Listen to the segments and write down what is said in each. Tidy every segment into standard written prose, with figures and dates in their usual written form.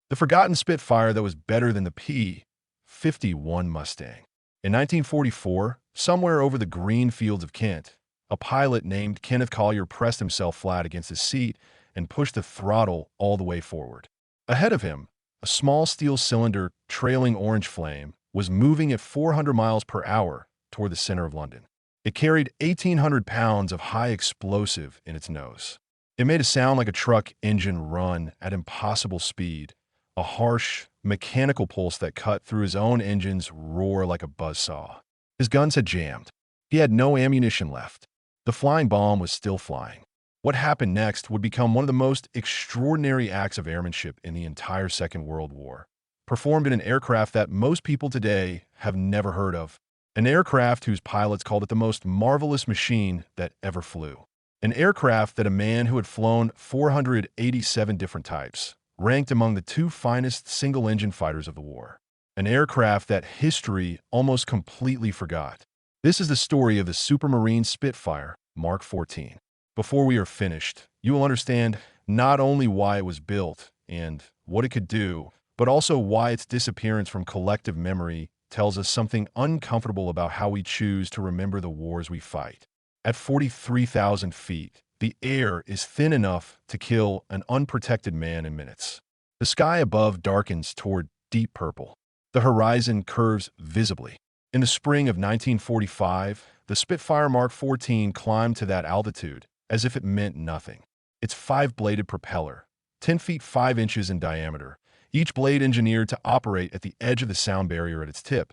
The forgotten Spitfire that was better than the P-51 Mustang. In 1944, somewhere over the green fields of Kent, a pilot named Kenneth Collier pressed himself flat against his seat and pushed the throttle all the way forward. Ahead of him, a small steel cylinder trailing orange flame was moving at 400 miles per hour toward the center of London. It carried 1,800 pounds of high explosive in its nose. It made a sound like a truck engine run at impossible speed, a harsh, mechanical pulse that cut through his own engine's roar like a buzzsaw. His guns had jammed. He had no ammunition left. The flying bomb was still flying. What happened next would become one of the most extraordinary acts of airmanship in the entire Second World War, performed in an aircraft that most people today have never heard of. An aircraft whose pilots called it the most marvelous machine that ever flew. An aircraft that a man who had flown 487 different types ranked among the two finest single-engine fighters of the war. An aircraft that history almost completely forgot. This is the story of the Supermarine Spitfire Mark.XIV. Before we are finished, you will understand not only why it was built and what it could do, but also why its disappearance from collective memory tells us something uncomfortable about how we choose to remember the wars we fight. At 43,000 feet, the air is thin enough to kill an unprotected man in minutes. The sky above darkens toward deep purple. The horizon curves visibly. In the spring of 1945, the Spitfire Mark.XIV climbed to that altitude as if it meant nothing. Its 5-bladed propeller, 10 feet 5 inches in diameter, each blade engineered to operate at the edge of the sound barrier at its tip,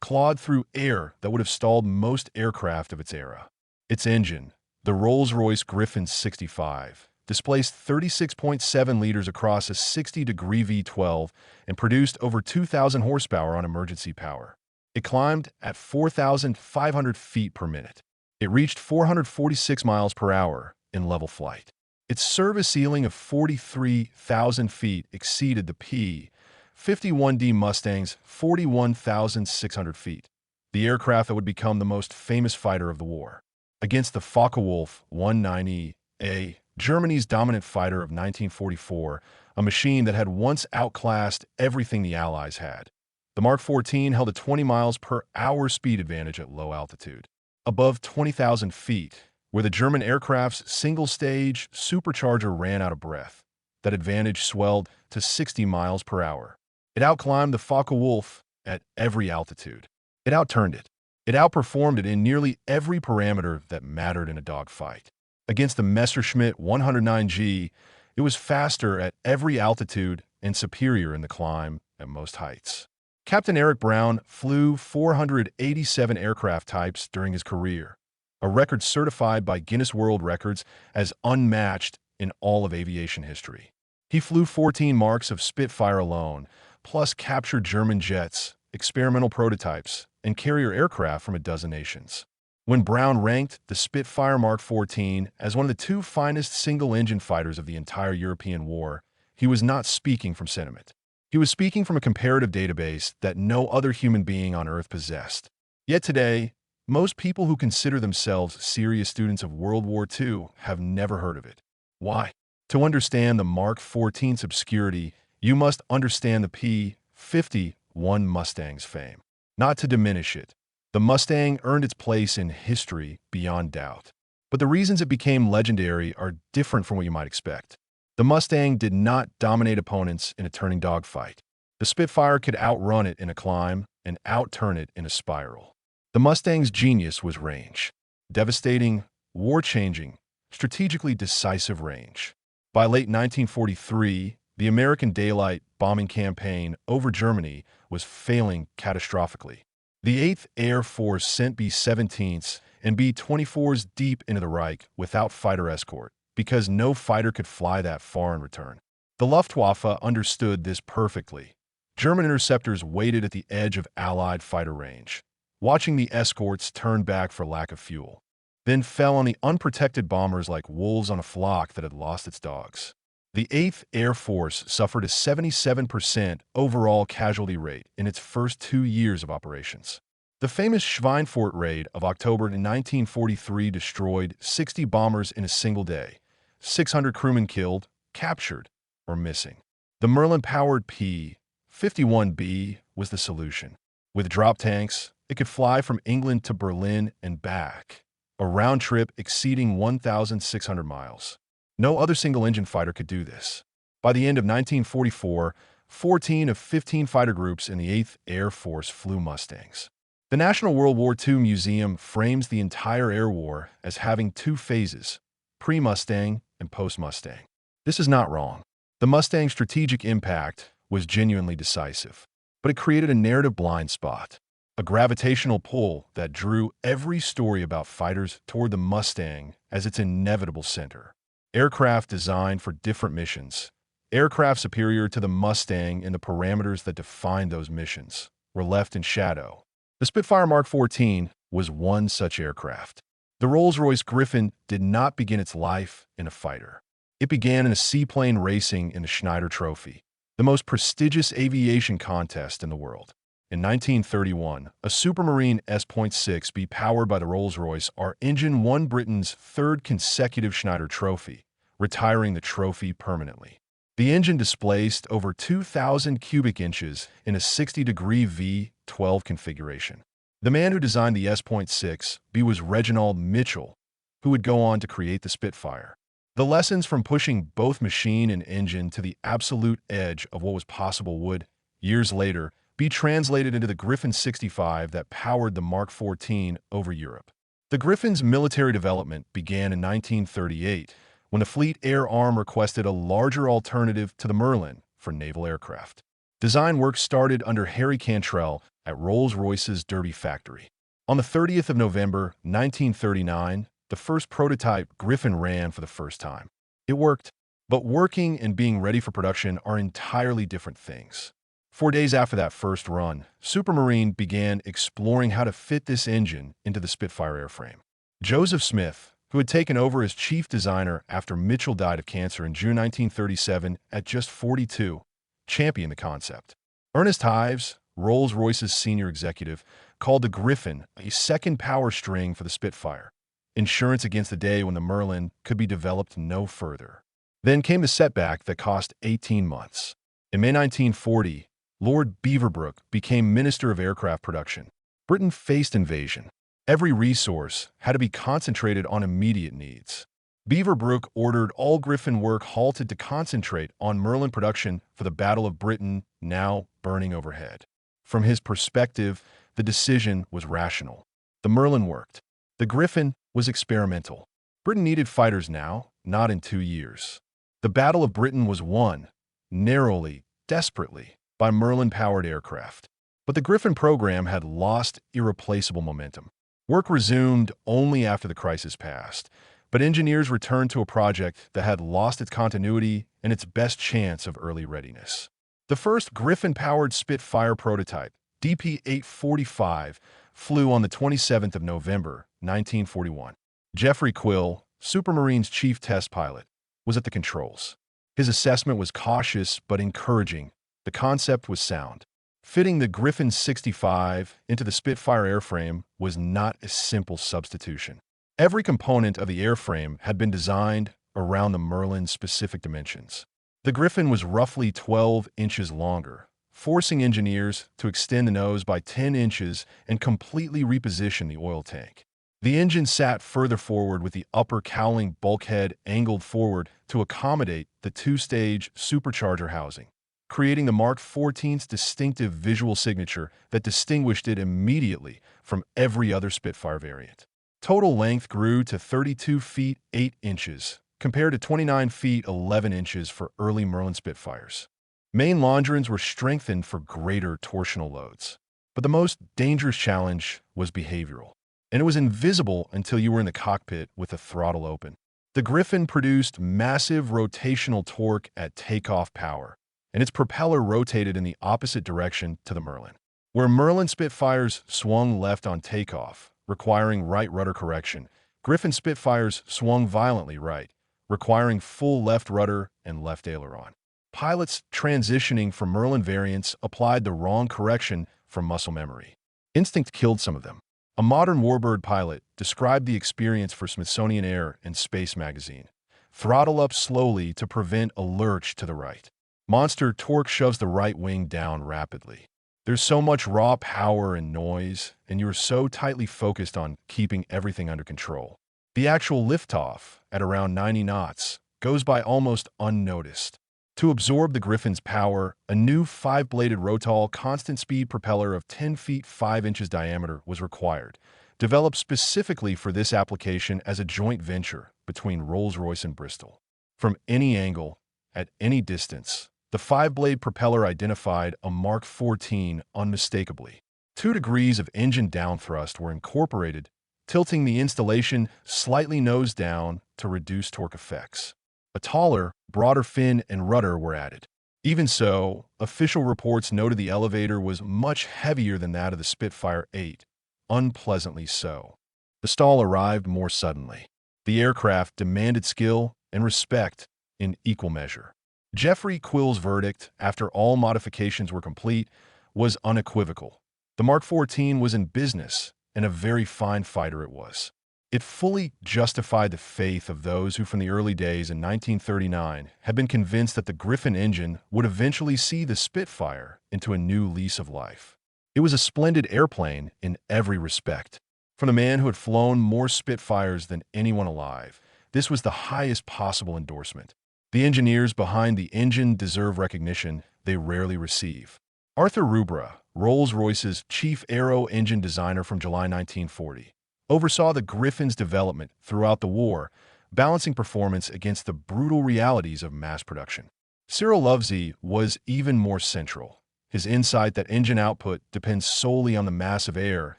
clawed through air that would have stalled most aircraft of its era. Its engine, the Rolls-Royce Griffon 65, displaced 36.7 liters across a 60-degree V12 and produced over 2,000 horsepower on emergency power. It climbed at 4,500 feet per minute. It reached 446 miles per hour in level flight. Its service ceiling of 43,000 feet exceeded the P-51 Mustang's 41,600 feet, the aircraft that would become the most famous fighter of the war. Against the Focke-Wulf 190A, Germany's dominant fighter of 1944, a machine that had once outclassed everything the Allies had. The Mark.XIV held a 20 miles per hour speed advantage at low altitude. Above 20,000 feet, where the German aircraft's single-stage supercharger ran out of breath, that advantage swelled to 60 miles per hour. It outclimbed the Focke-Wulf at every altitude. It outturned it. It outperformed it in nearly every parameter that mattered in a dogfight. Against the Messerschmitt 109G, it was faster at every altitude and superior in the climb at most heights. Captain Eric Brown flew 487 aircraft types during his career, a record certified by Guinness World Records as unmatched in all of aviation history. He flew 14 marks of Spitfire alone, plus captured German jets, experimental prototypes, and carrier aircraft from a dozen nations. When Brown ranked the Spitfire Mark.XIV as one of the two finest single-engine fighters of the entire European war, he was not speaking from sentiment. He was speaking from a comparative database that no other human being on Earth possessed. Yet today, most people who consider themselves serious students of World War II have never heard of it. Why? To understand the Mark.XIV's obscurity, you must understand the P-51 Mustang's fame. Not to diminish it, the Mustang earned its place in history beyond doubt. But the reasons it became legendary are different from what you might expect. The Mustang did not dominate opponents in a turning dogfight. The Spitfire could outrun it in a climb and outturn it in a spiral. The Mustang's genius was range. Devastating, war-changing, strategically decisive range. By late 1943, the American daylight bombing campaign over Germany was failing catastrophically. The 8th Air Force sent B-17s and B-24s deep into the Reich without fighter escort, because no fighter could fly that far in return. The Luftwaffe understood this perfectly. German interceptors waited at the edge of Allied fighter range, watching the escorts turn back for lack of fuel, then fell on the unprotected bombers like wolves on a flock that had lost its dogs. The 8th Air Force suffered a 77% overall casualty rate in its first 2 years of operations. The famous Schweinfurt raid of October 1943 destroyed 60 bombers in a single day, 600 crewmen killed, captured, or missing. The Merlin-powered P-51B was the solution. With drop tanks, it could fly from England to Berlin and back, a round trip exceeding 1,600 miles. No other single-engine fighter could do this. By the end of 1944, 14 of 15 fighter groups in the 8th Air Force flew Mustangs. The National World War II Museum frames the entire air war as having two phases, pre-Mustang and post-Mustang. This is not wrong. The Mustang's strategic impact was genuinely decisive, but it created a narrative blind spot, a gravitational pull that drew every story about fighters toward the Mustang as its inevitable center. Aircraft designed for different missions, aircraft superior to the Mustang in the parameters that defined those missions, were left in shadow. The Spitfire Mark.XIV was one such aircraft. The Rolls-Royce Griffon did not begin its life in a fighter. It began in a seaplane racing in the Schneider Trophy, the most prestigious aviation contest in the world. In 1931, a Supermarine S.6B powered by the Rolls-Royce R engine won Britain's third consecutive Schneider Trophy, retiring the trophy permanently. The engine displaced over 2,000 cubic inches in a 60-degree V12 configuration. The man who designed the S.6B was Reginald Mitchell, who would go on to create the Spitfire. The lessons from pushing both machine and engine to the absolute edge of what was possible would, years later, be translated into the Griffon 65 that powered the Mark.XIV over Europe. The Griffon's military development began in 1938, when the Fleet Air Arm requested a larger alternative to the Merlin for naval aircraft. Design work started under Harry Cantrell at Rolls-Royce's Derby factory. On the 30th of November, 1939, the first prototype Griffon ran for the first time. It worked, but working and being ready for production are entirely different things. 4 days after that first run, Supermarine began exploring how to fit this engine into the Spitfire airframe. Joseph Smith, who had taken over as chief designer after Mitchell died of cancer in June 1937 at just 42, championed the concept. Ernest Hives, Rolls-Royce's senior executive, called the Griffon a second power string for the Spitfire, insurance against the day when the Merlin could be developed no further. Then came the setback that cost 18 months. In May 1940, Lord Beaverbrook became Minister of Aircraft Production. Britain faced invasion. Every resource had to be concentrated on immediate needs. Beaverbrook ordered all Griffon work halted to concentrate on Merlin production for the Battle of Britain, now burning overhead. From his perspective, the decision was rational. The Merlin worked. The Griffon was experimental. Britain needed fighters now, not in 2 years. The Battle of Britain was won, narrowly, desperately, by Merlin-powered aircraft. But the Griffon program had lost irreplaceable momentum. Work resumed only after the crisis passed, but engineers returned to a project that had lost its continuity and its best chance of early readiness. The first Griffon-powered Spitfire prototype, DP-845, flew on the 27th of November, 1941. Jeffrey Quill, Supermarine's chief test pilot, was at the controls. His assessment was cautious but encouraging. The concept was sound. Fitting the Griffon 65 into the Spitfire airframe was not a simple substitution. Every component of the airframe had been designed around the Merlin's specific dimensions. The Griffon was roughly 12 inches longer, forcing engineers to extend the nose by 10 inches and completely reposition the oil tank. The engine sat further forward with the upper cowling bulkhead angled forward to accommodate the two-stage supercharger housing, creating the Mark.XIV's distinctive visual signature that distinguished it immediately from every other Spitfire variant. Total length grew to 32 feet 8 inches, compared to 29 feet 11 inches for early Merlin Spitfires. Main longerons were strengthened for greater torsional loads. But the most dangerous challenge was behavioral, and it was invisible until you were in the cockpit with the throttle open. The Griffon produced massive rotational torque at takeoff power, and its propeller rotated in the opposite direction to the Merlin. Where Merlin Spitfires swung left on takeoff, requiring right rudder correction, Griffon Spitfires swung violently right, requiring full left rudder and left aileron. Pilots transitioning from Merlin variants applied the wrong correction from muscle memory. Instinct killed some of them. A modern warbird pilot described the experience for Smithsonian Air and Space magazine. Throttle up slowly to prevent a lurch to the right. Monster torque shoves the right wing down rapidly. There's so much raw power and noise, and you're so tightly focused on keeping everything under control. The actual liftoff, at around 90 knots, goes by almost unnoticed. To absorb the Griffon's power, a new 5-bladed Rotal constant-speed propeller of 10 feet 5 inches diameter was required, developed specifically for this application as a joint venture between Rolls-Royce and Bristol. From any angle, at any distance, the 5-blade propeller identified a Mk.XIV unmistakably. 2 degrees of engine downthrust were incorporated, tilting the installation slightly nose down to reduce torque effects. A taller, broader fin and rudder were added. Even so, official reports noted the elevator was much heavier than that of the Spitfire 8, unpleasantly so. The stall arrived more suddenly. The aircraft demanded skill and respect in equal measure. Jeffrey Quill's verdict, after all modifications were complete, was unequivocal. The Mk.XIV was in business, and a very fine fighter it was. It fully justified the faith of those who from the early days in 1939 had been convinced that the Griffon engine would eventually see the Spitfire into a new lease of life. It was a splendid airplane in every respect. From the man who had flown more Spitfires than anyone alive, this was the highest possible endorsement. The engineers behind the engine deserve recognition they rarely receive. Arthur Rubra, Rolls-Royce's chief aero engine designer from July 1940, oversaw the Griffon's development throughout the war, balancing performance against the brutal realities of mass production. Cyril Lovesey was even more central. His insight that engine output depends solely on the mass of air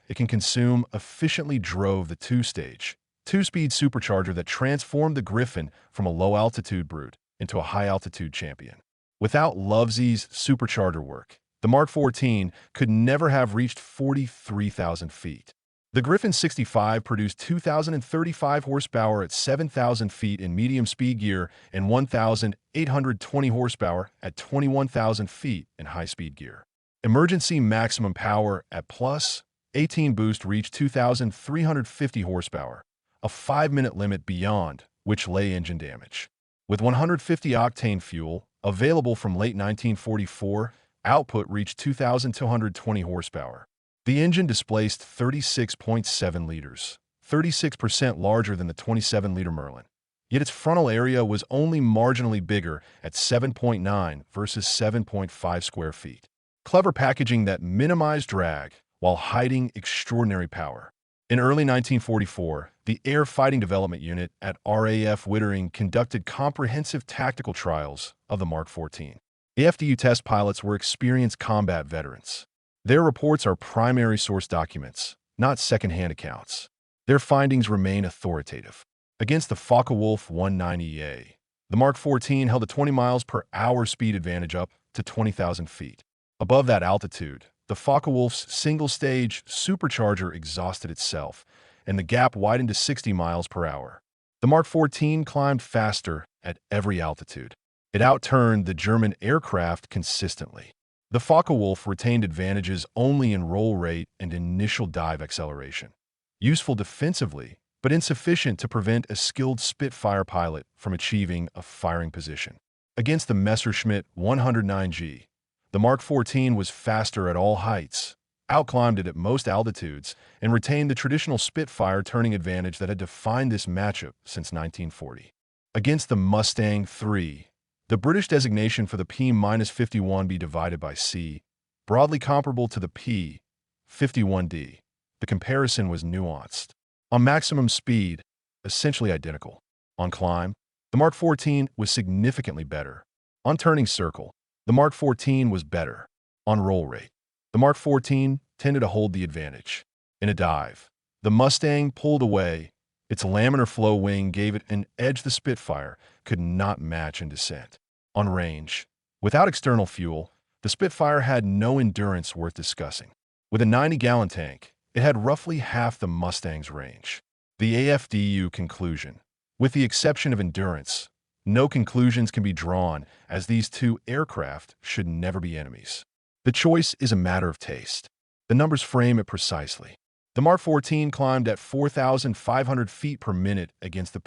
it can consume efficiently drove the two-stage, two-speed supercharger that transformed the Griffon from a low-altitude brute into a high-altitude champion. Without Lovesey's supercharger work, the Mk.XIV could never have reached 43,000 feet. The Griffon 65 produced 2,035 horsepower at 7,000 feet in medium speed gear and 1,820 horsepower at 21,000 feet in high speed gear. Emergency maximum power at plus 18 boost reached 2,350 horsepower, a 5-minute limit beyond which lay engine damage. With 150 octane fuel available from late 1944, output reached 2,220 horsepower. The engine displaced 36.7 liters, 36% larger than the 27-liter Merlin. Yet its frontal area was only marginally bigger at 7.9 versus 7.5 square feet. Clever packaging that minimized drag while hiding extraordinary power. In early 1944, the Air Fighting Development Unit at RAF Wittering conducted comprehensive tactical trials of the Mk.XIV. The FDU test pilots were experienced combat veterans. Their reports are primary source documents, not second-hand accounts. Their findings remain authoritative. Against the Focke-Wulf 190A, the Mk.XIV held a 20 miles per hour speed advantage up to 20,000 feet. Above that altitude, the Focke-Wulf's single-stage supercharger exhausted itself, and the gap widened to 60 miles per hour. The Mk.XIV climbed faster at every altitude. It outturned the German aircraft consistently. The Focke-Wulf retained advantages only in roll rate and initial dive acceleration. Useful defensively, but insufficient to prevent a skilled Spitfire pilot from achieving a firing position. Against the Messerschmitt 109G, the Mk.XIV was faster at all heights, outclimbed it at most altitudes, and retained the traditional Spitfire turning advantage that had defined this matchup since 1940. Against the Mustang III, the British designation for the P-51 be divided by C, broadly comparable to the P-51D. The comparison was nuanced. On maximum speed, essentially identical. On climb, the Mk.XIV was significantly better. On turning circle, the Mk.XIV was better. On roll rate, the Mk.XIV tended to hold the advantage. In a dive, the Mustang pulled away. Its laminar flow wing gave it an edge the Spitfire could not match in descent. On range, without external fuel, the Spitfire had no endurance worth discussing. With a 90-gallon tank, it had roughly half the Mustang's range. The AFDU conclusion. With the exception of endurance, no conclusions can be drawn, as these two aircraft should never be enemies. The choice is a matter of taste. The numbers frame it precisely. The Mk.XIV climbed at 4,500 feet per minute against the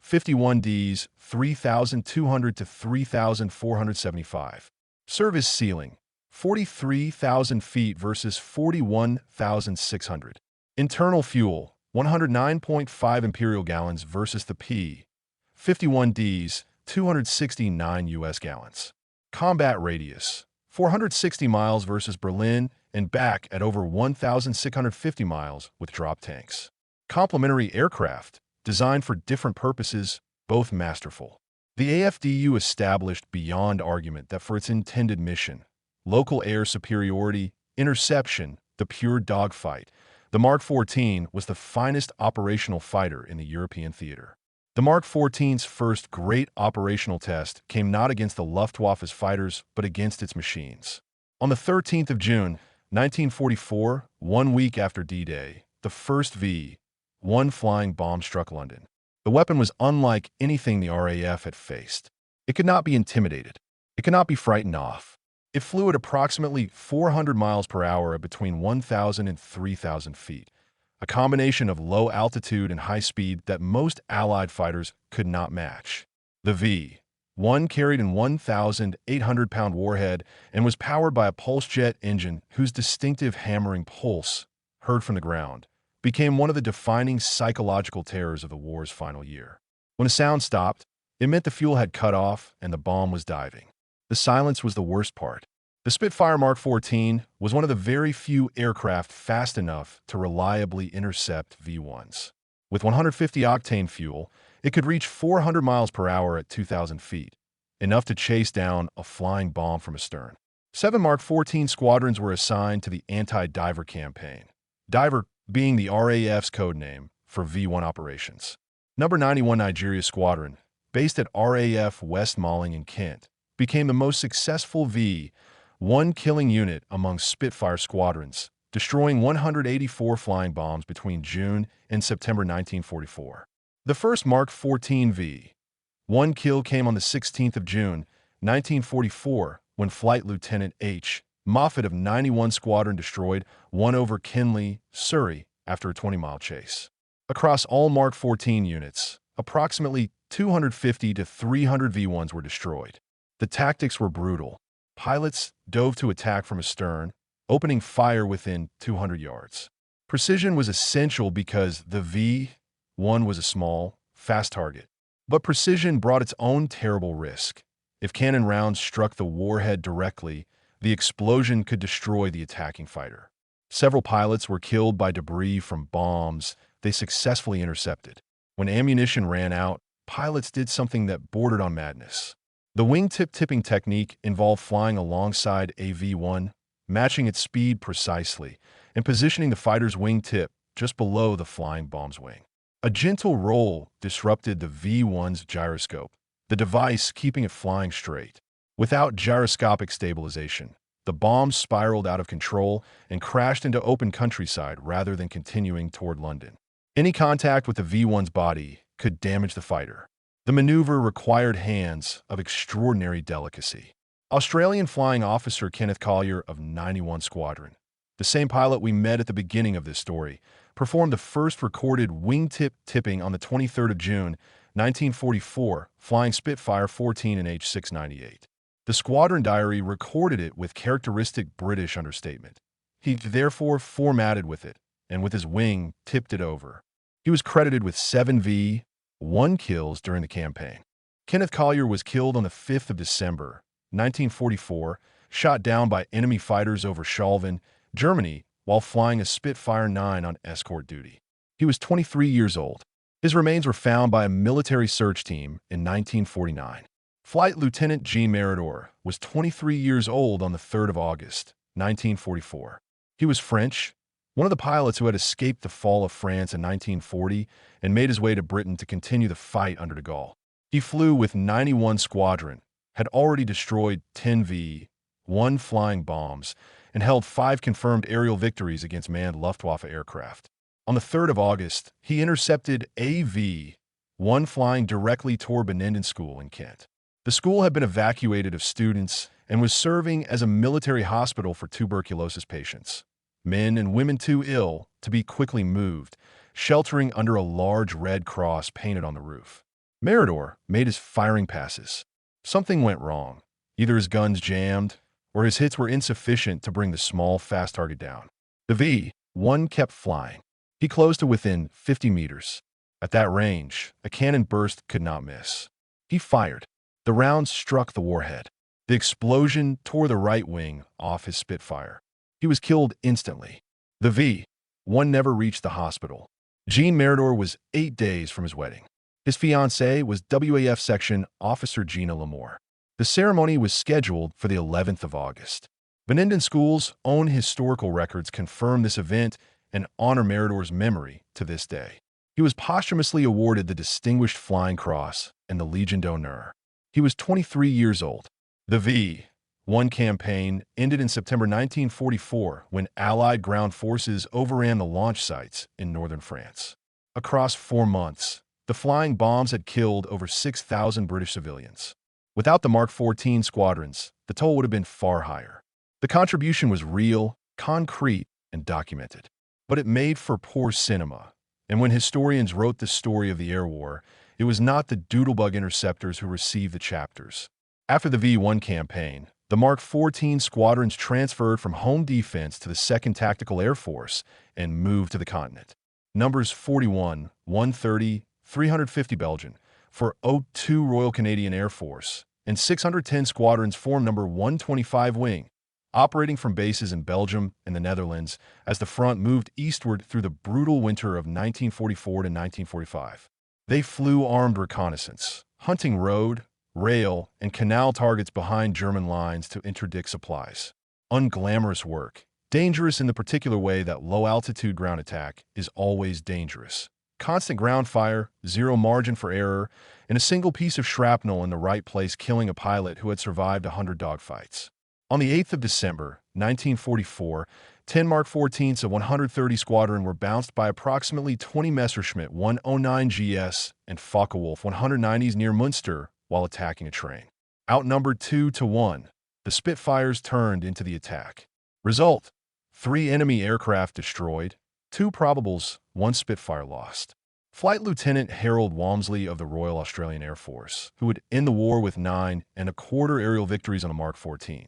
51Ds 3,200 to 3,475. Service ceiling 43,000 feet versus 41,600. Internal fuel 109.5 imperial gallons versus the P-51D's 269 U.S. gallons. Combat radius 460 miles versus Berlin and back at over 1,650 miles with drop tanks. Complementary aircraft, designed for different purposes, both masterful. The AFDU established beyond argument that for its intended mission, local air superiority, interception, the pure dogfight, the Mark 14 was the finest operational fighter in the European theater. The Mark 14's first great operational test came not against the Luftwaffe's fighters, but against its machines. On the 13th of June, 1944, 1 week after D-Day, the first V-1 flying bomb struck London. The weapon was unlike anything the RAF had faced. It could not be intimidated. It could not be frightened off. It flew at approximately 400 miles per hour at between 1,000 and 3,000 feet, a combination of low altitude and high speed that most Allied fighters could not match. The V-1 carried an 1,800-pound warhead and was powered by a pulse jet engine whose distinctive hammering pulse, heard from the ground, became one of the defining psychological terrors of the war's final year. When a sound stopped, it meant the fuel had cut off and the bomb was diving. The silence was the worst part. The Spitfire Mark-XIV was one of the very few aircraft fast enough to reliably intercept V-1s. With 150-octane fuel, it could reach 400 miles per hour at 2,000 feet, enough to chase down a flying bomb from astern. 7 Mark-XIV squadrons were assigned to the anti-diver campaign, diver being the RAF's code name for V-1 operations. Number 91 Nigeria Squadron, based at RAF West Malling in Kent, became the most successful V-1 killing unit among Spitfire squadrons, destroying 184 flying bombs between June and September 1944. The first Mark-XIV V-1 kill came on the 16th of June, 1944, when Flight Lieutenant H. Moffat of 91 Squadron destroyed one over Kenley, Surrey, after a 20-mile chase. Across all Mark-XIV units, approximately 250 to 300 V-1s were destroyed. The tactics were brutal. Pilots dove to attack from astern, opening fire within 200 yards. Precision was essential because the V-1 was a small, fast target. But precision brought its own terrible risk. If cannon rounds struck the warhead directly, the explosion could destroy the attacking fighter. Several pilots were killed by debris from bombs they successfully intercepted. When ammunition ran out, pilots did something that bordered on madness. The wingtip tipping technique involved flying alongside a V-1, matching its speed precisely, and positioning the fighter's wingtip just below the flying bomb's wing. A gentle roll disrupted the V-1's gyroscope, the device keeping it flying straight. Without gyroscopic stabilization, the bomb spiraled out of control and crashed into open countryside rather than continuing toward London. Any contact with the V-1's body could damage the fighter. The maneuver required hands of extraordinary delicacy. Australian flying officer Kenneth Collier of 91 Squadron, the same pilot we met at the beginning of this story, performed the first recorded wingtip tipping on the 23rd of June, 1944, flying Spitfire 14 and H-698. The squadron diary recorded it with characteristic British understatement. He therefore formatted with it, and with his wing tipped it over. He was credited with 7 V-1 kills during the campaign. Kenneth Collier was killed on the 5th of December, 1944, shot down by enemy fighters over Scholven, Germany, while flying a Spitfire 9 on escort duty. He was 23 years old. His remains were found by a military search team in 1949. Flight Lieutenant G. Maridor was 23 years old on the 3rd of August, 1944. He was French, one of the pilots who had escaped the fall of France in 1940 and made his way to Britain to continue the fight under de Gaulle. He flew with 91 Squadron, had already destroyed 10 V-1 flying bombs, and held 5 confirmed aerial victories against manned Luftwaffe aircraft. On the 3rd of August, he intercepted a V-1 flying directly toward Benenden School in Kent. The school had been evacuated of students and was serving as a military hospital for tuberculosis patients. Men and women too ill to be quickly moved, sheltering under a large red cross painted on the roof. Maridor made his firing passes. Something went wrong. Either his guns jammed, or his hits were insufficient to bring the small, fast target down. The V-1 kept flying. He closed to within 50 meters. At that range, a cannon burst could not miss. He fired. The round struck the warhead. The explosion tore the right wing off his Spitfire. He was killed instantly. The V-1 never reached the hospital. Jean Maridor was 8 days from his wedding. His fiancée was WAF Section Officer Gina Lamore. The ceremony was scheduled for the 11th of August. Benenden School's own historical records confirm this event and honor Maridor's memory to this day. He was posthumously awarded the Distinguished Flying Cross and the Legion d'Honneur. He was 23 years old. The V-1 campaign ended in September 1944 when Allied ground forces overran the launch sites in northern France. Across 4 months, the flying bombs had killed over 6,000 British civilians. Without the Mk.XIV squadrons, the toll would have been far higher. The contribution was real, concrete, and documented. But it made for poor cinema. And when historians wrote the story of the air war, it was not the doodlebug interceptors who received the chapters. After the V-1 campaign, the Mk.XIV squadrons transferred from home defense to the 2nd Tactical Air Force and moved to the continent. Numbers 41, 130, 350 Belgian for 02 Royal Canadian Air Force, and 610 squadrons formed number 125 Wing, operating from bases in Belgium and the Netherlands as the front moved eastward through the brutal winter of 1944 to 1945. They flew armed reconnaissance, hunting road, rail, and canal targets behind German lines to interdict supplies. Unglamorous work, dangerous in the particular way that low-altitude ground attack is always dangerous. Constant ground fire, zero margin for error, and a single piece of shrapnel in the right place killing a pilot who had survived 100 dogfights. On the 8th of December, 1944, 10 Mk.XIVs of 130 Squadron were bounced by approximately 20 Messerschmitt 109 GS and Focke-Wulf 190s near Münster while attacking a train. Outnumbered 2-1, the Spitfires turned into the attack. Result: 3 enemy aircraft destroyed, 2 probables, 1 Spitfire lost. Flight Lieutenant Harold Walmsley of the Royal Australian Air Force, who would end the war with 9.25 aerial victories on a Mk.XIV,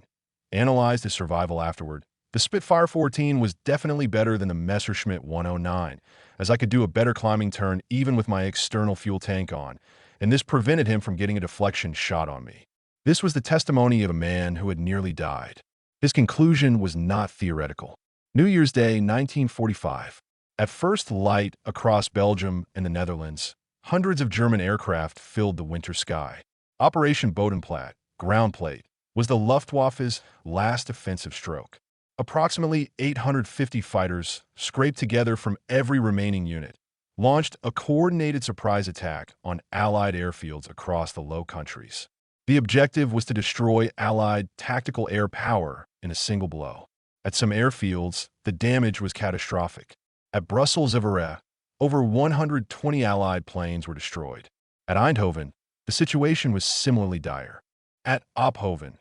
analyzed his survival afterward. The Spitfire 14 was definitely better than the Messerschmitt 109, as I could do a better climbing turn even with my external fuel tank on, and this prevented him from getting a deflection shot on me. This was the testimony of a man who had nearly died. His conclusion was not theoretical. New Year's Day, 1945. At first light across Belgium and the Netherlands, hundreds of German aircraft filled the winter sky. Operation Bodenplatte, ground plate, was the Luftwaffe's last offensive stroke. Approximately 850 fighters, scraped together from every remaining unit, launched a coordinated surprise attack on Allied airfields across the Low Countries. The objective was to destroy Allied tactical air power in a single blow. At some airfields, the damage was catastrophic. At Brussels-Evere, over 120 Allied planes were destroyed. At Eindhoven, the situation was similarly dire. At Ophoven,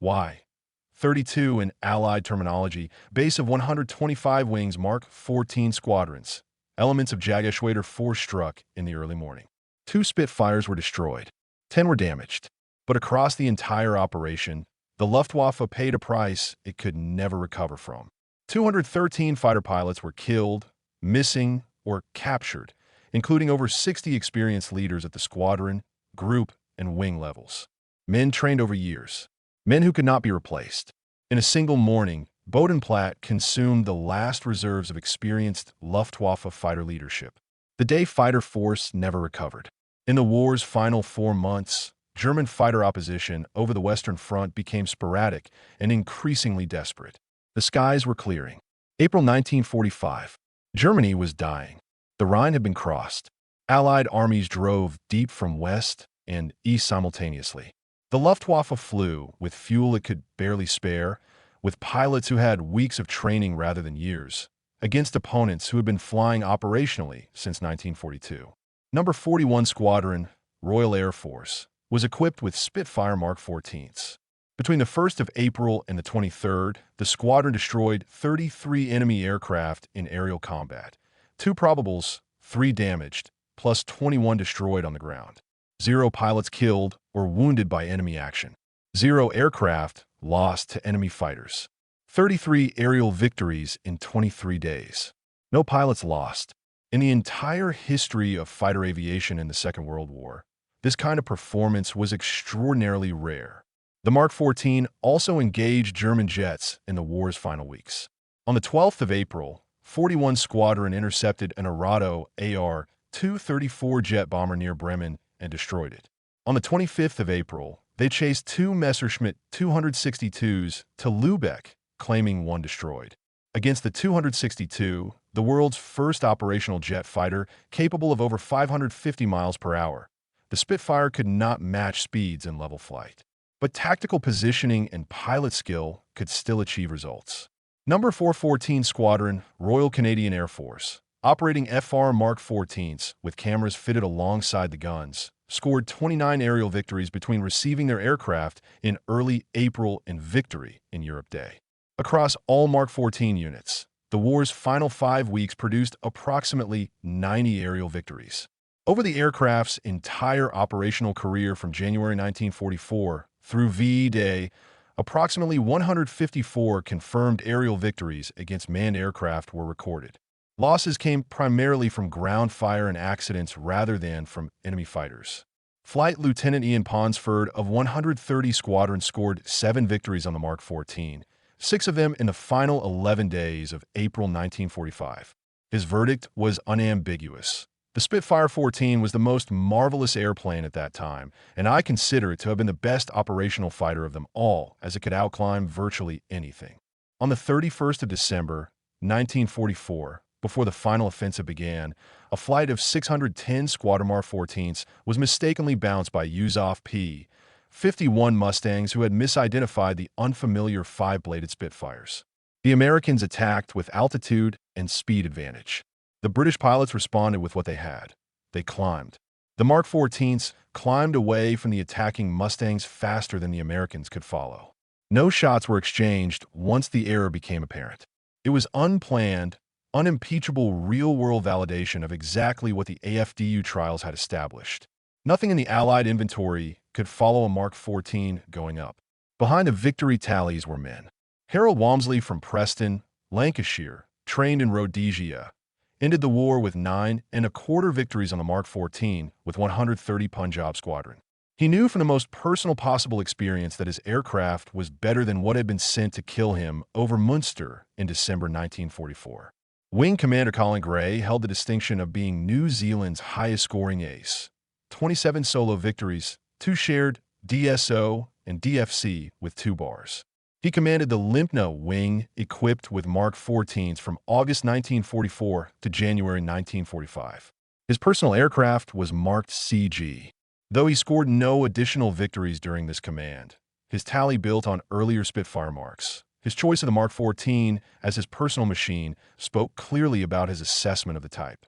Y-32 in Allied terminology, base of 125 Wings Mk.XIV squadrons, elements of Jagerschwader Force struck in the early morning. 2 Spitfires were destroyed. 10 were damaged. But across the entire operation, the Luftwaffe paid a price it could never recover from. 213 fighter pilots were killed, missing, or captured, including over 60 experienced leaders at the squadron, group, and wing levels. Men trained over years. Men who could not be replaced. In a single morning, Bodenplatte consumed the last reserves of experienced Luftwaffe fighter leadership. The day fighter force never recovered. In the war's final 4 months, German fighter opposition over the Western Front became sporadic and increasingly desperate. The skies were clearing. April 1945. Germany was dying. The Rhine had been crossed. Allied armies drove deep from west and east simultaneously. The Luftwaffe flew with fuel it could barely spare, with pilots who had weeks of training rather than years, against opponents who had been flying operationally since 1942. Number 41 Squadron, Royal Air Force, was equipped with Spitfire Mark.XIVs. Between the 1st of April and the 23rd, the squadron destroyed 33 enemy aircraft in aerial combat, 2 probables, 3 damaged, plus 21 destroyed on the ground. 0 pilots killed or wounded by enemy action. 0 aircraft lost to enemy fighters. 33 aerial victories in 23 days. No pilots lost. In the entire history of fighter aviation in the Second World War, this kind of performance was extraordinarily rare. The Mark 14 also engaged German jets in the war's final weeks. On the 12th of April, 41 Squadron intercepted an Arado AR-234 jet bomber near Bremen and destroyed it. On the 25th of April, they chased 2 Messerschmitt 262s to Lübeck, claiming 1 destroyed. Against the 262, the world's first operational jet fighter capable of over 550 miles per hour, the Spitfire could not match speeds in level flight. But tactical positioning and pilot skill could still achieve results. Number 414 Squadron, Royal Canadian Air Force, operating FR Mark 14s with cameras fitted alongside the guns, scored 29 aerial victories between receiving their aircraft in early April and victory in Europe Day. Across all Mark 14 units, the war's final 5 weeks produced approximately 90 aerial victories. Over the aircraft's entire operational career from January 1944 through VE Day, approximately 154 confirmed aerial victories against manned aircraft were recorded. Losses came primarily from ground fire and accidents rather than from enemy fighters. Flight Lieutenant Ian Ponsford of 130 Squadron scored 7 victories on the Mark 14, 6 of them in the final 11 days of April 1945. His verdict was unambiguous. The Spitfire 14 was the most marvelous airplane at that time, and I consider it to have been the best operational fighter of them all, as it could outclimb virtually anything. On the 31st of December, 1944, before the final offensive began, a flight of 610 Squadron Mark 14s was mistakenly bounced by Yusuf P-51 Mustangs who had misidentified the unfamiliar 5-bladed Spitfires. The Americans attacked with altitude and speed advantage. The British pilots responded with what they had. They climbed. The Mark 14s climbed away from the attacking Mustangs faster than the Americans could follow. No shots were exchanged once the error became apparent. It was unplanned, unimpeachable real-world validation of exactly what the AFDU trials had established. Nothing in the Allied inventory could follow a Mark 14 going up. Behind the victory tallies were men. Harold Walmsley from Preston, Lancashire, trained in Rhodesia, ended the war with 9 1/4 victories on the Mark 14 with 130 Punjab Squadron. He knew from the most personal possible experience that his aircraft was better than what had been sent to kill him over Munster in December 1944. Wing Commander Colin Gray held the distinction of being New Zealand's highest-scoring ace. 27 solo victories, 2 shared DSO and DFC with 2 bars. He commanded the Limpna wing equipped with Mark 14s from August 1944 to January 1945. His personal aircraft was marked CG. Though he scored no additional victories during this command, his tally built on earlier Spitfire marks. His choice of the Mark 14 as his personal machine spoke clearly about his assessment of the type.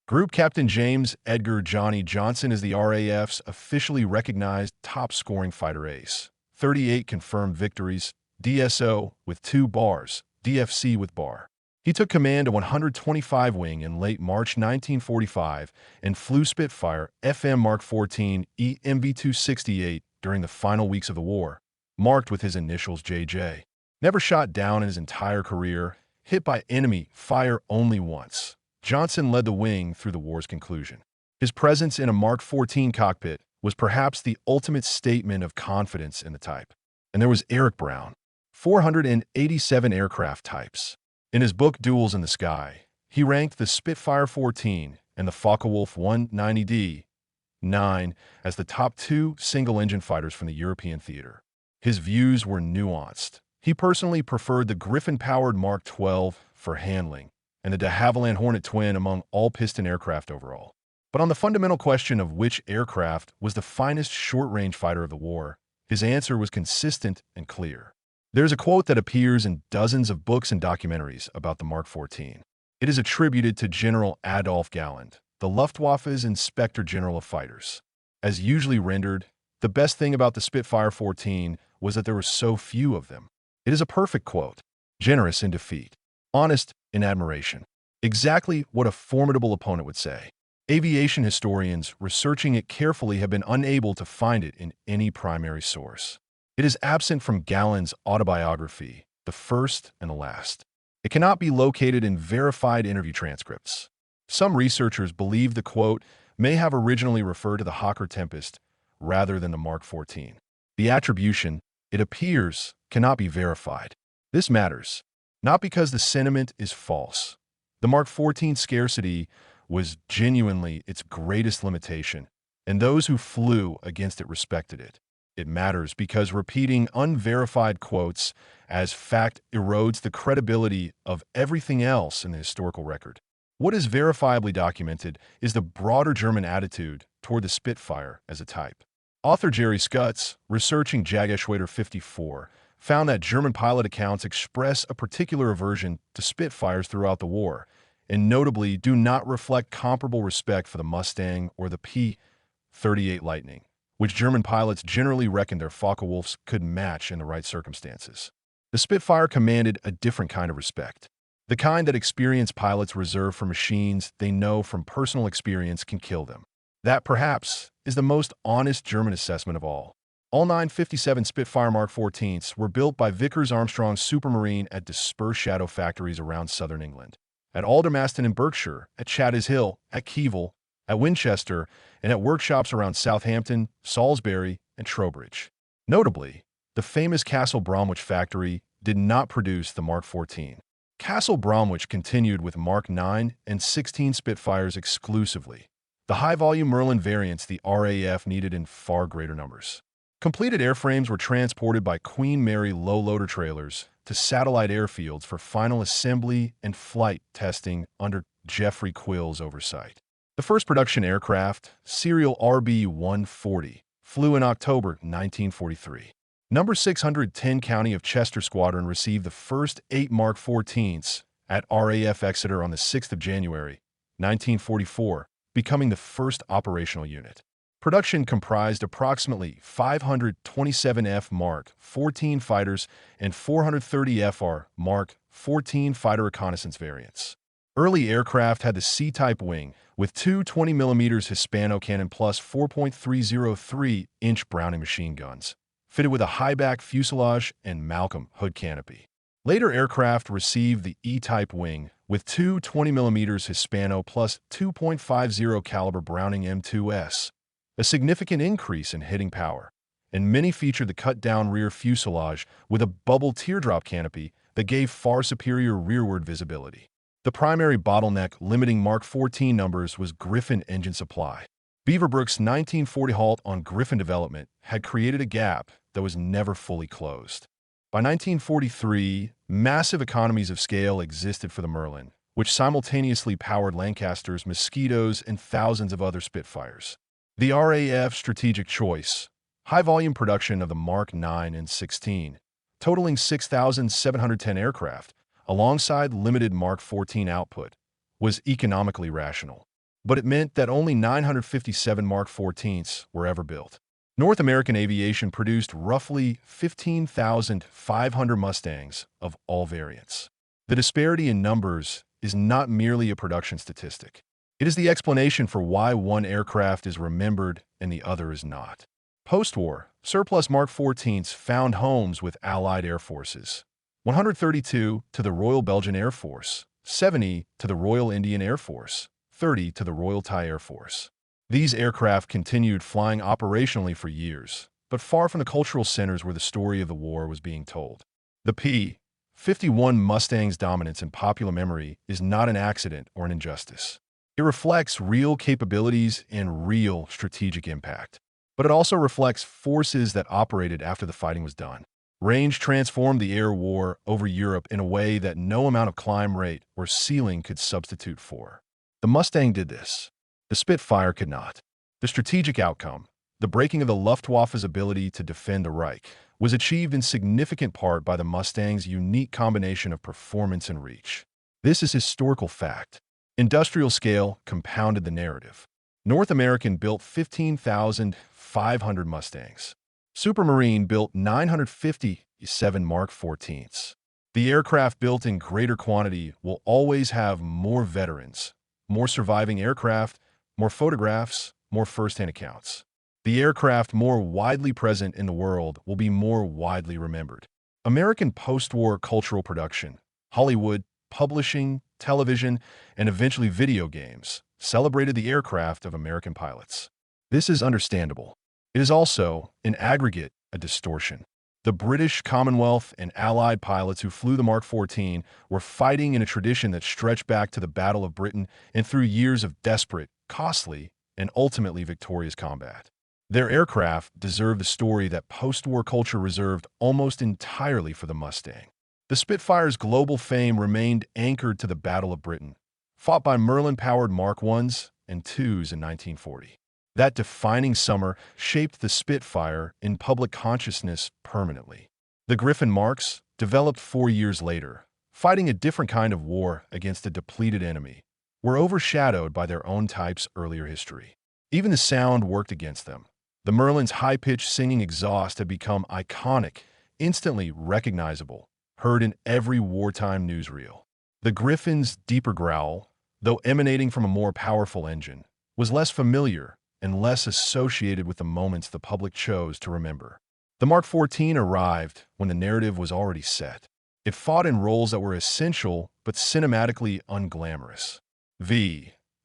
Group Captain James Edgar Johnny Johnson is the RAF's officially recognized top-scoring fighter ace. 38 confirmed victories, DSO with 2 bars, DFC with bar. He took command of 125 wing in late March 1945 and flew Spitfire FM Mark 14 EMV-268 during the final weeks of the war, marked with his initials JJ. Never shot down in his entire career, hit by enemy fire only once, Johnson led the wing through the war's conclusion. His presence in a Mark 14 cockpit was perhaps the ultimate statement of confidence in the type. And there was Eric Brown. 487 aircraft types. In his book Duels in the Sky, he ranked the Spitfire 14 and the Focke-Wulf 190D-9 as the top 2 single-engine fighters from the European theater. His views were nuanced. He personally preferred the Griffon-powered Mk.XII for handling and the de Havilland Hornet twin among all-piston aircraft overall. But on the fundamental question of which aircraft was the finest short-range fighter of the war, his answer was consistent and clear. There's a quote that appears in dozens of books and documentaries about the Mark 14. It is attributed to General Adolf Galland, the Luftwaffe's Inspector General of Fighters. As usually rendered, the best thing about the Spitfire 14 was that there were so few of them. It is a perfect quote, generous in defeat, honest in admiration. Exactly what a formidable opponent would say. Aviation historians researching it carefully have been unable to find it in any primary source. It is absent from Gallen's autobiography, The First and the Last. It cannot be located in verified interview transcripts. Some researchers believe the quote may have originally referred to the Hawker Tempest rather than the Mark 14. The attribution, it appears, cannot be verified. This matters, not because the sentiment is false. The Mark 14 scarcity was genuinely its greatest limitation, and those who flew against it respected it. It matters because repeating unverified quotes as fact erodes the credibility of everything else in the historical record. What is verifiably documented is the broader German attitude toward the Spitfire as a type. Author Jerry Skutz, researching Jageschwader 54, found that German pilot accounts express a particular aversion to Spitfires throughout the war, and notably do not reflect comparable respect for the Mustang or the P-38 Lightning, which German pilots generally reckoned their Focke-Wulfs could match in the right circumstances. The Spitfire commanded a different kind of respect, the kind that experienced pilots reserve for machines they know from personal experience can kill them. That, perhaps, is the most honest German assessment of all. All 957 Spitfire Mark 14s were built by Vickers Armstrong Supermarine at dispersed shadow factories around southern England. At Aldermaston in Berkshire, at Chaddis Hill, at Kieval, at Winchester, and at workshops around Southampton, Salisbury, and Trowbridge. Notably, the famous Castle Bromwich factory did not produce the Mark 14. Castle Bromwich continued with Mark 9 and 16 Spitfires exclusively. The high-volume Merlin variants the RAF needed in far greater numbers. Completed airframes were transported by Queen Mary low-loader trailers to satellite airfields for final assembly and flight testing under Geoffrey Quill's oversight. The first production aircraft, serial RB-140, flew in October 1943. Number 610 County of Chester Squadron received the first 8 Mark 14s at RAF Exeter on the 6th of January, 1944, becoming the first operational unit. Production comprised approximately 527 F Mark 14 fighters and 430 FR Mark 14 fighter reconnaissance variants. Early aircraft had the C-type wing with two 20mm Hispano cannon plus 4.303-inch Browning machine guns, fitted with a high-back fuselage and Malcolm hood canopy. Later aircraft received the E-type wing with two 20mm Hispano plus 2.50 caliber Browning M2s, a significant increase in hitting power, and many featured the cut-down rear fuselage with a bubble teardrop canopy that gave far superior rearward visibility. The primary bottleneck limiting Mark 14 numbers was Griffon engine supply. Beaverbrook's 1940 halt on Griffon development had created a gap that was never fully closed. By 1943, massive economies of scale existed for the Merlin, which simultaneously powered Lancasters, Mosquitoes, and thousands of other Spitfires. The RAF strategic choice, high-volume production of the Mark 9 and 16, totaling 6,710 aircraft, alongside limited Mark 14 output, was economically rational. But it meant that only 957 Mark 14s were ever built. North American aviation produced roughly 15,500 Mustangs of all variants. The disparity in numbers is not merely a production statistic. It is the explanation for why one aircraft is remembered and the other is not. Post-war, surplus Mark 14s found homes with Allied air forces. 132 to the Royal Belgian Air Force, 70 to the Royal Indian Air Force, 30 to the Royal Thai Air Force. These aircraft continued flying operationally for years, but far from the cultural centers where the story of the war was being told. The P-51 Mustang's dominance in popular memory is not an accident or an injustice. It reflects real capabilities and real strategic impact. But it also reflects forces that operated after the fighting was done. Range transformed the air war over Europe in a way that no amount of climb rate or ceiling could substitute for. The Mustang did this. The Spitfire could not. The strategic outcome, the breaking of the Luftwaffe's ability to defend the Reich, was achieved in significant part by the Mustang's unique combination of performance and reach. This is historical fact. Industrial scale compounded the narrative. North American built 15,500 Mustangs. Supermarine built 957 Mark 14s. The aircraft built in greater quantity will always have more veterans, more surviving aircraft, more photographs, more first-hand accounts. The aircraft more widely present in the world will be more widely remembered. American post-war cultural production, Hollywood, publishing, television, and eventually video games celebrated the aircraft of American pilots. This is understandable. It is also, in aggregate, a distortion. The British Commonwealth and Allied pilots who flew the Mark 14 were fighting in a tradition that stretched back to the Battle of Britain and through years of desperate, costly, and ultimately victorious combat. Their aircraft deserved the story that post-war culture reserved almost entirely for the Mustang. The Spitfire's global fame remained anchored to the Battle of Britain, fought by Merlin-powered Mark 1s and 2s in 1940. That defining summer shaped the Spitfire in public consciousness permanently. The Griffon Marks, developed 4 years later, fighting a different kind of war against a depleted enemy, were overshadowed by their own type's earlier history. Even the sound worked against them. The Merlin's high-pitched singing exhaust had become iconic, instantly recognizable, heard in every wartime newsreel. The Griffon's deeper growl, though emanating from a more powerful engine, was less familiar and less associated with the moments the public chose to remember. The Mark 14 arrived when the narrative was already set. It fought in roles that were essential but cinematically unglamorous.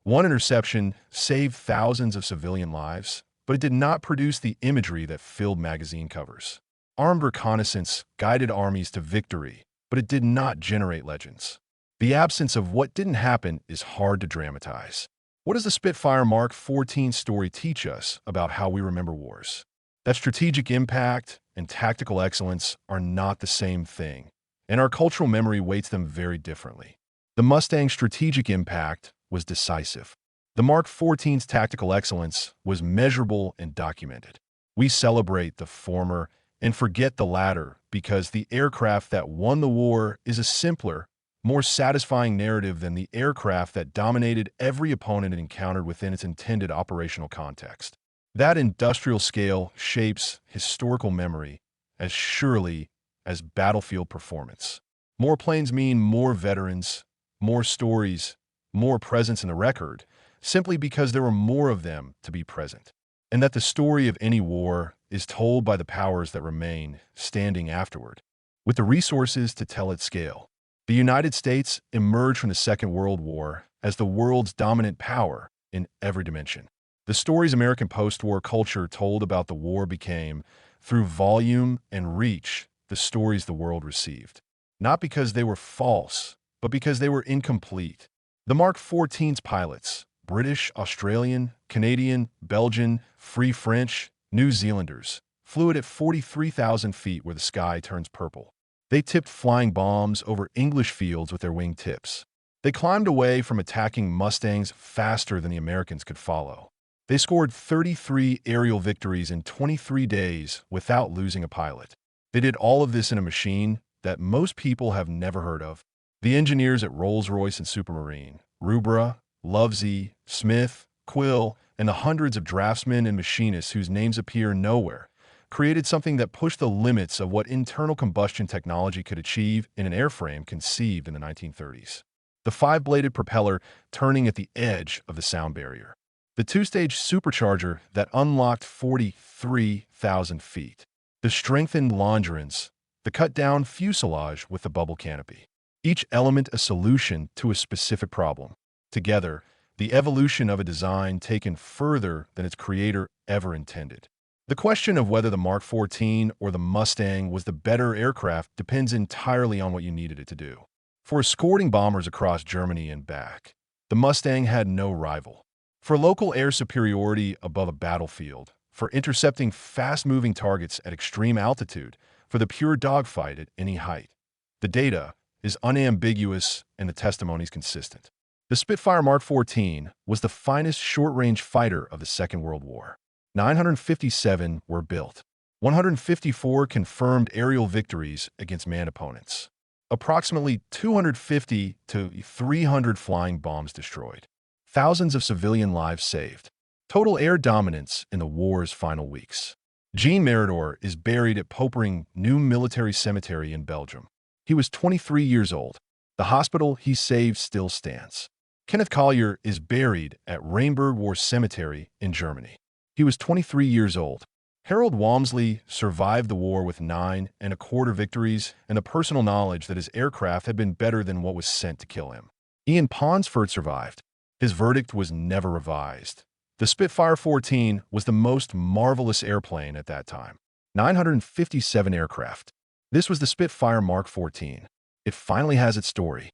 One interception saved thousands of civilian lives, but it did not produce the imagery that filled magazine covers. Armed reconnaissance guided armies to victory, but it did not generate legends. The absence of what didn't happen is hard to dramatize. What does the Spitfire Mark 14 story teach us about how we remember wars? That strategic impact and tactical excellence are not the same thing, and our cultural memory weights them very differently. The Mustang's strategic impact was decisive. The Mark 14's tactical excellence was measurable and documented. We celebrate the former and forget the latter because the aircraft that won the war is a simpler, more satisfying narrative than the aircraft that dominated every opponent it encountered within its intended operational context. That industrial scale shapes historical memory as surely as battlefield performance. More planes mean more veterans, more stories, more presence in the record, simply because there were more of them to be present. And that the story of any war is told by the powers that remain standing afterward, with the resources to tell its scale. The United States emerged from the Second World War as the world's dominant power in every dimension. The stories American post-war culture told about the war became, through volume and reach, the stories the world received. Not because they were false, but because they were incomplete. The Mark 14's pilots, British, Australian, Canadian, Belgian, Free French, New Zealanders, flew it at 43,000 feet where the sky turns purple. They tipped flying bombs over English fields with their wing tips. They climbed away from attacking Mustangs faster than the Americans could follow. They scored 33 aerial victories in 23 days without losing a pilot. They did all of this in a machine that most people have never heard of. The engineers at Rolls-Royce and Supermarine, Rubra, Lovezy, Smith, Quill, and the hundreds of draftsmen and machinists whose names appear nowhere, created something that pushed the limits of what internal combustion technology could achieve in an airframe conceived in the 1930s. The 5-bladed propeller turning at the edge of the sound barrier. The 2-stage supercharger that unlocked 43,000 feet. The strengthened longerons, the cut-down fuselage with the bubble canopy. Each element a solution to a specific problem. Together, the evolution of a design taken further than its creator ever intended. The question of whether the Mark 14 or the Mustang was the better aircraft depends entirely on what you needed it to do. For escorting bombers across Germany and back, the Mustang had no rival. For local air superiority above a battlefield, for intercepting fast-moving targets at extreme altitude, for the pure dogfight at any height. The data is unambiguous and the testimony's consistent. The Spitfire Mark 14 was the finest short-range fighter of the Second World War. 957 were built. 154 confirmed aerial victories against manned opponents. Approximately 250 to 300 flying bombs destroyed. Thousands of civilian lives saved. Total air dominance in the war's final weeks. Jean Maridor is buried at Popering New Military Cemetery in Belgium. He was 23 years old. The hospital he saved still stands. Kenneth Collier is buried at Rainburg War Cemetery in Germany. He was 23 years old. Harold Walmsley survived the war with 9¼ victories and the personal knowledge that his aircraft had been better than what was sent to kill him. Ian Ponsford survived. His verdict was never revised. The Spitfire 14 was the most marvelous airplane at that time. 957 aircraft. This was the Spitfire Mark 14. It finally has its story.